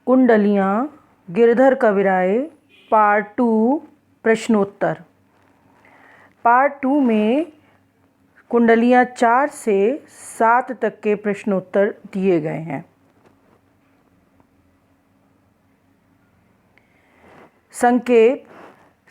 कुंडलियाँ Girdhar कविराय part 2 प्रश्नोत्तर। Part 2 में कुंडलियाँ 4 से 7 तक के प्रश्नोत्तर दिए गए हैं। संकेत: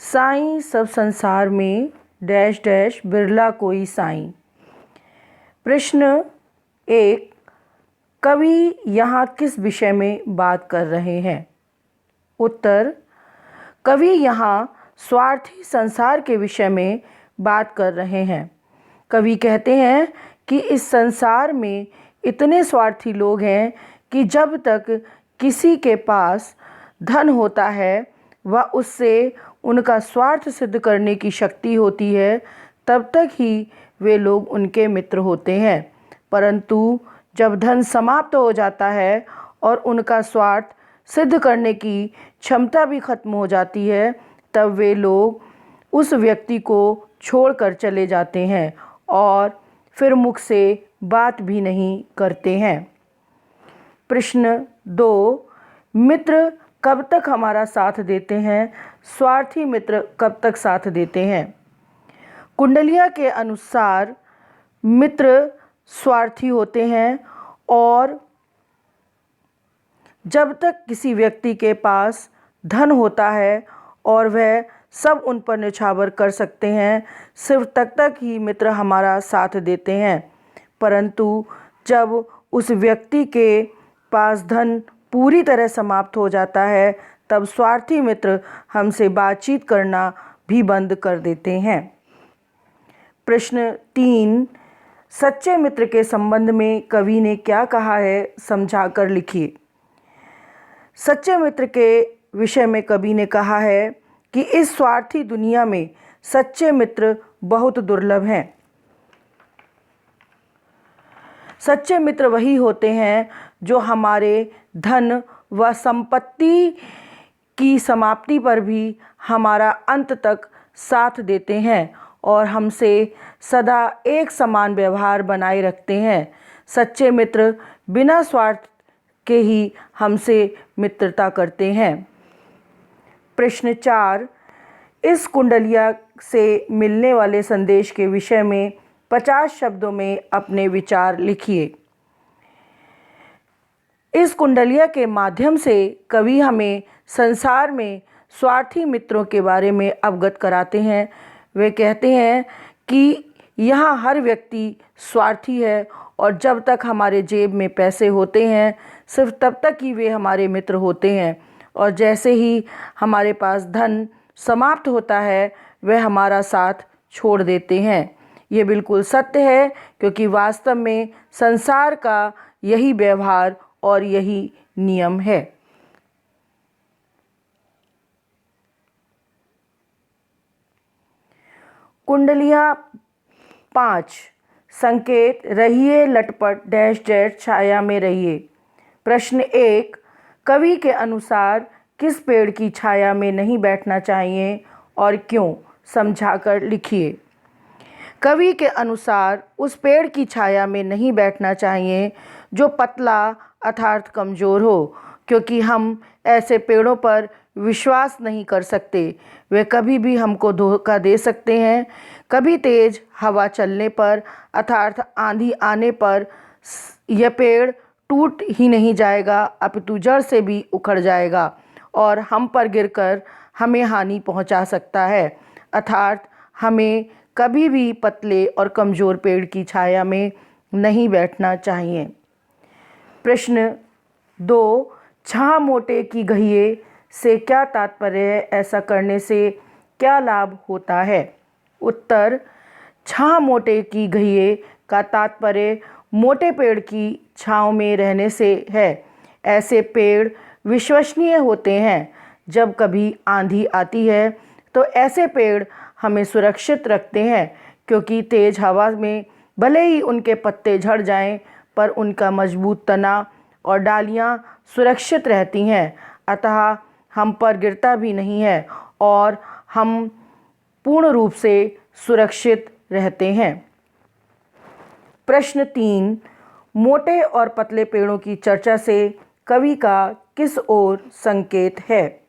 साईं सब संसार में डैश डैश बिरला कोई साईं। प्रश्न 1, कवि यहाँ किस विषय में बात कर रहे हैं? उत्तर: कवि यहाँ स्वार्थी संसार के विषय में बात कर रहे हैं। कवि कहते हैं कि इस संसार में इतने स्वार्थी लोग हैं कि जब तक किसी के पास धन होता है व उससे उनका स्वार्थ सिद्ध करने की शक्ति होती है, तब तक ही वे लोग उनके मित्र होते हैं। परंतु जब धन समाप्त हो जाता है और उनका स्वार्थ सिद्ध करने की क्षमता भी खत्म हो जाती है, तब वे लोग उस व्यक्ति को छोड़कर चले जाते हैं और फिर मुख से बात भी नहीं करते हैं। प्रश्न 2, मित्र कब तक हमारा साथ देते हैं? स्वार्थी मित्र कब तक साथ देते हैं? कुंडलिया के अनुसार मित्र स्वार्थी होते हैं और जब तक किसी व्यक्ति के पास धन होता है और वह सब उन पर न्यौछावर कर सकते हैं, सिर्फ तब तक ही मित्र हमारा साथ देते हैं। परंतु जब उस व्यक्ति के पास धन पूरी तरह समाप्त हो जाता है, तब स्वार्थी मित्र हमसे बातचीत करना भी बंद कर देते हैं। प्रश्न 3, सच्चे मित्र के संबंध में कवि ने क्या कहा है, समझाकर लिखिए। सच्चे मित्र के विषय में कवि ने कहा है कि इस स्वार्थी दुनिया में सच्चे मित्र बहुत दुर्लभ हैं। सच्चे मित्र वही होते हैं जो हमारे धन व संपत्ति की समाप्ति पर भी हमारा अंत तक साथ देते हैं और हमसे सदा एक समान व्यवहार बनाए रखते हैं। सच्चे मित्र बिना स्वार्थ के ही हमसे मित्रता करते हैं। प्रश्न 4, इस कुंडलिया से मिलने वाले संदेश के विषय में 50 शब्दों में अपने विचार लिखिए। इस कुंडलिया के माध्यम से कवि हमें संसार में स्वार्थी मित्रों के बारे में अवगत कराते हैं। वे कहते हैं कि यहाँ हर व्यक्ति स्वार्थी है और जब तक हमारे जेब में पैसे होते हैं, सिर्फ तब तक ही वे हमारे मित्र होते हैं, और जैसे ही हमारे पास धन समाप्त होता है, वह हमारा साथ छोड़ देते हैं। ये बिल्कुल सत्य है, क्योंकि वास्तव में संसार का यही व्यवहार और यही नियम है। कुंडलिया 5, संकेत: रहिए लटपट डैश डैश छाया में रहिए। प्रश्न 1, कवि के अनुसार किस पेड़ की छाया में नहीं बैठना चाहिए और क्यों, समझाकर लिखिए। कवि के अनुसार उस पेड़ की छाया में नहीं बैठना चाहिए जो पतला अर्थात कमज़ोर हो, क्योंकि हम ऐसे पेड़ों पर विश्वास नहीं कर सकते। वे कभी भी हमको धोखा दे सकते हैं। कभी तेज़ हवा चलने पर अर्थात आंधी आने पर यह पेड़ टूट ही नहीं जाएगा, अपितु जड़ से भी उखड़ जाएगा और हम पर गिरकर हमें हानि पहुंचा सकता है। अर्थात हमें कभी भी पतले और कमज़ोर पेड़ की छाया में नहीं बैठना चाहिए। प्रश्न 2, छाह मोटे की गहिये से क्या तात्पर्य है? ऐसा करने से क्या लाभ होता है? उत्तर: छाह मोटे की गहिये का तात्पर्य मोटे पेड़ की छांव में रहने से है। ऐसे पेड़ विश्वसनीय होते हैं। जब कभी आंधी आती है तो ऐसे पेड़ हमें सुरक्षित रखते हैं, क्योंकि तेज़ हवा में भले ही उनके पत्ते झड़ जाएं, पर उनका मजबूत तना और डालियां सुरक्षित रहती हैं। अतः हम पर गिरता भी नहीं है और हम पूर्ण रूप से सुरक्षित रहते हैं। प्रश्न 3, मोटे और पतले पेड़ों की चर्चा से कवि का किस ओर संकेत है?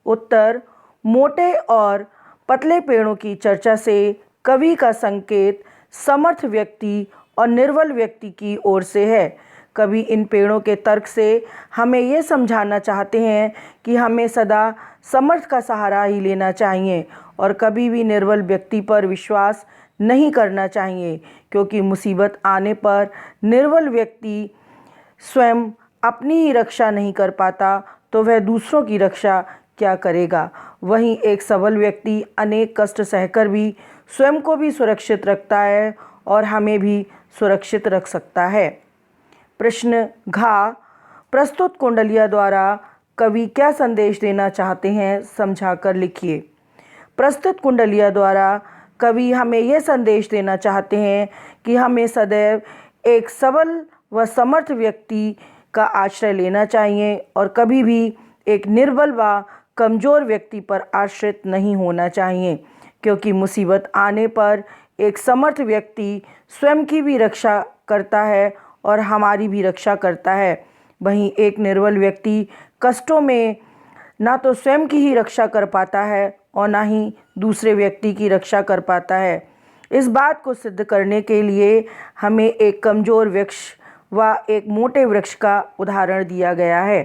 उत्तर, मोटे और पतले पेड़ों की चर्चा से कवि का संकेत समर्थ व्यक्ति और निर्बल व्यक्ति की ओर से है। कवि इन पेड़ों के तर्क से हमें ये समझाना चाहते हैं कि हमें सदा समर्थ का सहारा ही लेना चाहिए और कभी भी निर्बल व्यक्ति पर विश्वास नहीं करना चाहिए, क्योंकि मुसीबत आने पर निर्बल व्यक्ति स्वयं अपनी ही रक्षा नहीं कर पाता तो वह दूसरों की रक्षा क्या करेगा। वहीं एक सबल व्यक्ति अनेक कष्ट सहकर भी स्वयं को भी सुरक्षित रखता है और हमें भी सुरक्षित रख सकता है। प्रश्न घ, प्रस्तुत कुंडलिया द्वारा कवि क्या संदेश देना चाहते हैं, समझाकर लिखिए। प्रस्तुत कुंडलिया द्वारा कवि हमें यह संदेश देना चाहते हैं कि हमें सदैव एक सबल व समर्थ व्यक्ति का आश्रय लेना चाहिए और कभी भी एक निर्बल व कमज़ोर व्यक्ति पर आश्रित नहीं होना चाहिए, क्योंकि मुसीबत आने पर एक समर्थ व्यक्ति स्वयं की भी रक्षा करता है और हमारी भी रक्षा करता है। वहीं एक निर्बल व्यक्ति कष्टों में ना तो स्वयं की ही रक्षा कर पाता है और ना ही दूसरे व्यक्ति की रक्षा कर पाता है। इस बात को सिद्ध करने के लिए हमें एक कमज़ोर वृक्ष व एक मोटे वृक्ष का उदाहरण दिया गया है।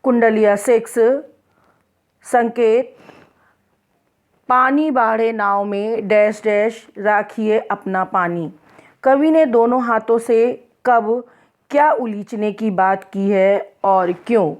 कुंडलिया 6 संकेत, पानी बाढ़े नाव में डैश डैश राखिए अपना पानी। कवि ने दोनों हाथों से कब क्या उलीचने की बात की है और क्यों?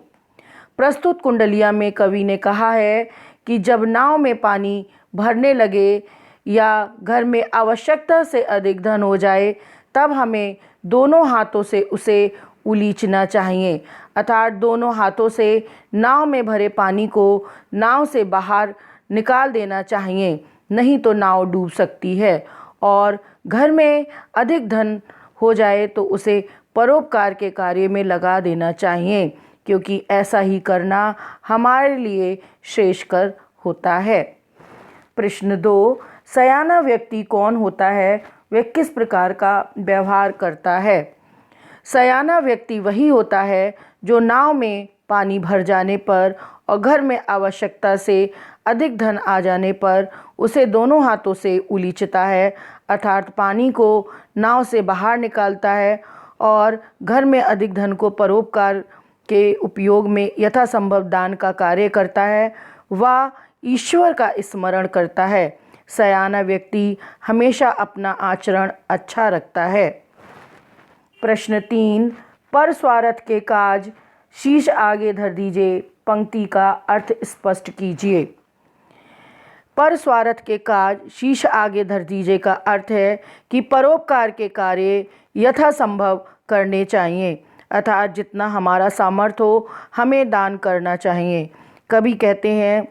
प्रस्तुत कुंडलिया में कवि ने कहा है कि जब नाव में पानी भरने लगे या घर में आवश्यकता से अधिक धन हो जाए तब हमें दोनों हाथों से उसे उलीचना चाहिए, अर्थात दोनों हाथों से नाव में भरे पानी को नाव से बाहर निकाल देना चाहिए, नहीं तो नाव डूब सकती है। और घर में अधिक धन हो जाए तो उसे परोपकार के कार्य में लगा देना चाहिए, क्योंकि ऐसा ही करना हमारे लिए श्रेयस्कर होता है। प्रश्न 2, सयाना व्यक्ति कौन होता है, वह किस प्रकार का व्यवहार करता है? सयाना व्यक्ति वही होता है जो नाव में पानी भर जाने पर और घर में आवश्यकता से अधिक धन आ जाने पर उसे दोनों हाथों से उलीचता है, अर्थात पानी को नाव से बाहर निकालता है और घर में अधिक धन को परोपकार के उपयोग में यथासंभव दान का कार्य करता है व ईश्वर का स्मरण करता है। सयाना व्यक्ति हमेशा अपना आचरण अच्छा रखता है। प्रश्न 3, पर स्वार्थ के काज शीश आगे धर दीजिए, पंक्ति का अर्थ स्पष्ट कीजिए। पर स्वार्थ के काज शीश आगे धर दीजिए का अर्थ है कि परोपकार के कार्य यथासंभव करने चाहिए, अर्थात जितना हमारा सामर्थ्य हो हमें दान करना चाहिए। कवि कहते हैं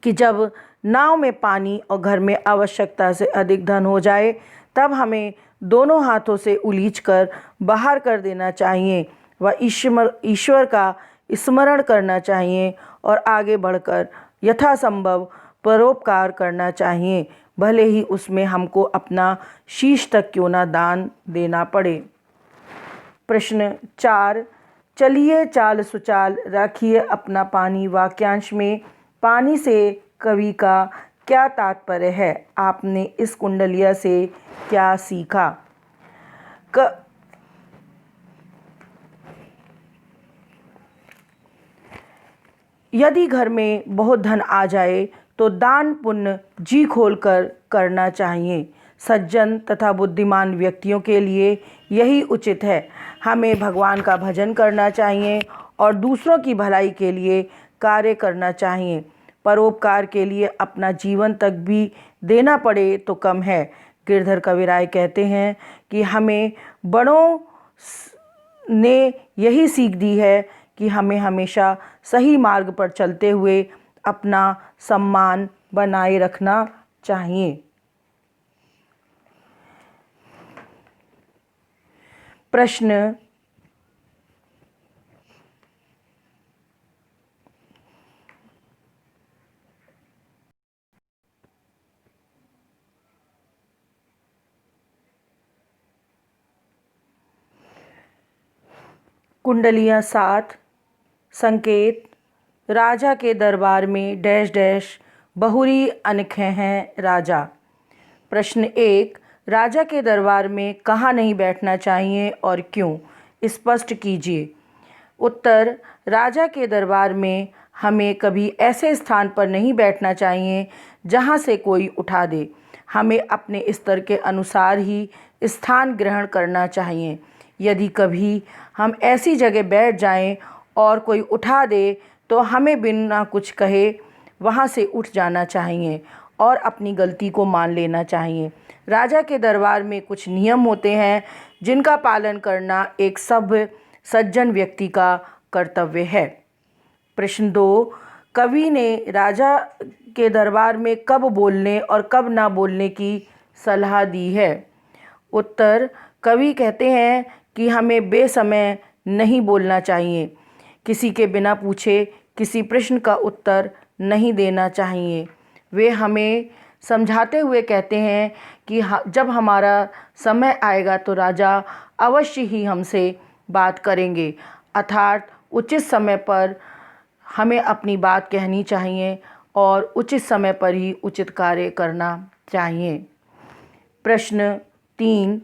कि जब नाव में पानी और घर में आवश्यकता से अधिक धन हो जाए तब हमें दोनों हाथों से उलीचकर बाहर कर देना चाहिए व ईश्वर का स्मरण करना चाहिए और आगे बढ़कर यथासंभव परोपकार करना चाहिए, भले ही उसमें हमको अपना शीश तक क्यों ना दान देना पड़े। प्रश्न 4, चलिए चाल सुचाल राखिए अपना पानी वाक्यांश में पानी से कवि का क्या तात्पर्य है? आपने इस कुंडलिया से क्या सीखा? यदि घर में बहुत धन आ जाए तो दान पुण्य जी खोलकर करना चाहिए। सज्जन तथा बुद्धिमान व्यक्तियों के लिए यही उचित है। हमें भगवान का भजन करना चाहिए और दूसरों की भलाई के लिए कार्य करना चाहिए। परोपकार के लिए अपना जीवन तक भी देना पड़े तो कम है। गिरधर कविराय कहते हैं कि हमें बड़ों ने यही सीख दी है कि हमें हमेशा सही मार्ग पर चलते हुए अपना सम्मान बनाए रखना चाहिए। प्रश्न कुंडलियाँ 7 संकेत राजा के दरबार में डैश डैश बहुरी अनखें हैं राजा। प्रश्न 1 राजा के दरबार में कहाँ नहीं बैठना चाहिए और क्यों, स्पष्ट कीजिए। उत्तर राजा के दरबार में हमें कभी ऐसे स्थान पर नहीं बैठना चाहिए जहाँ से कोई उठा दे। हमें अपने स्तर के अनुसार ही स्थान ग्रहण करना चाहिए। यदि कभी हम ऐसी जगह बैठ जाएं और कोई उठा दे तो हमें बिना कुछ कहे वहाँ से उठ जाना चाहिए और अपनी गलती को मान लेना चाहिए। राजा के दरबार में कुछ नियम होते हैं जिनका पालन करना एक सभ्य सज्जन व्यक्ति का कर्तव्य है। प्रश्न 2 कवि ने राजा के दरबार में कब बोलने और कब ना बोलने की सलाह दी है। उत्तर कवि कहते हैं कि हमें बेसमय नहीं बोलना चाहिए, किसी के बिना पूछे किसी प्रश्न का उत्तर नहीं देना चाहिए। वे हमें समझाते हुए कहते हैं कि जब हमारा समय आएगा तो राजा अवश्य ही हमसे बात करेंगे, अर्थात उचित समय पर हमें अपनी बात कहनी चाहिए और उचित समय पर ही उचित कार्य करना चाहिए। प्रश्न 3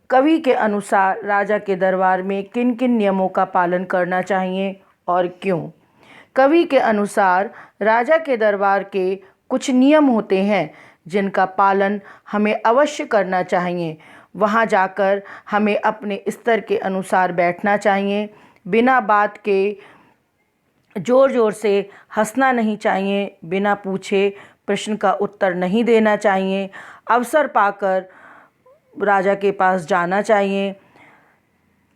कवि के अनुसार राजा के दरबार में किन किन नियमों का पालन करना चाहिए और क्यों। कवि के अनुसार राजा के दरबार के कुछ नियम होते हैं जिनका पालन हमें अवश्य करना चाहिए। वहाँ जाकर हमें अपने स्तर के अनुसार बैठना चाहिए, बिना बात के ज़ोर ज़ोर से हंसना नहीं चाहिए, बिना पूछे प्रश्न का उत्तर नहीं देना चाहिए, अवसर पाकर राजा के पास जाना चाहिए,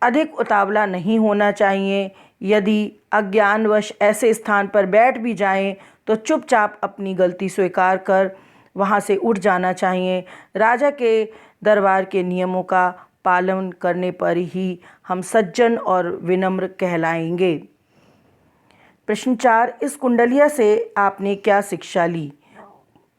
अधिक उतावला नहीं होना चाहिए। यदि अज्ञानवश ऐसे स्थान पर बैठ भी जाएं तो चुपचाप अपनी गलती स्वीकार कर वहां से उठ जाना चाहिए। राजा के दरबार के नियमों का पालन करने पर ही हम सज्जन और विनम्र कहलाएंगे। प्रश्न 4 इस कुंडलिया से आपने क्या शिक्षा ली।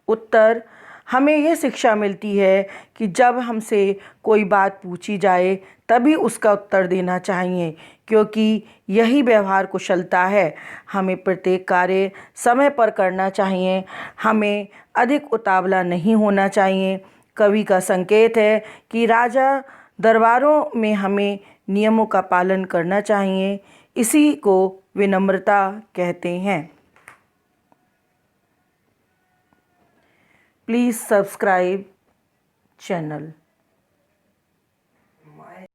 उत्तर हमें यह शिक्षा मिलती है कि जब हमसे कोई बात पूछी जाए तभी उसका उत्तर देना चाहिए, क्योंकि यही व्यवहार कुशलता है। हमें प्रत्येक कार्य समय पर करना चाहिए, हमें अधिक उतावला नहीं होना चाहिए। कवि का संकेत है कि राजा दरबारों में हमें नियमों का पालन करना चाहिए, इसी को विनम्रता कहते हैं। Please subscribe channel.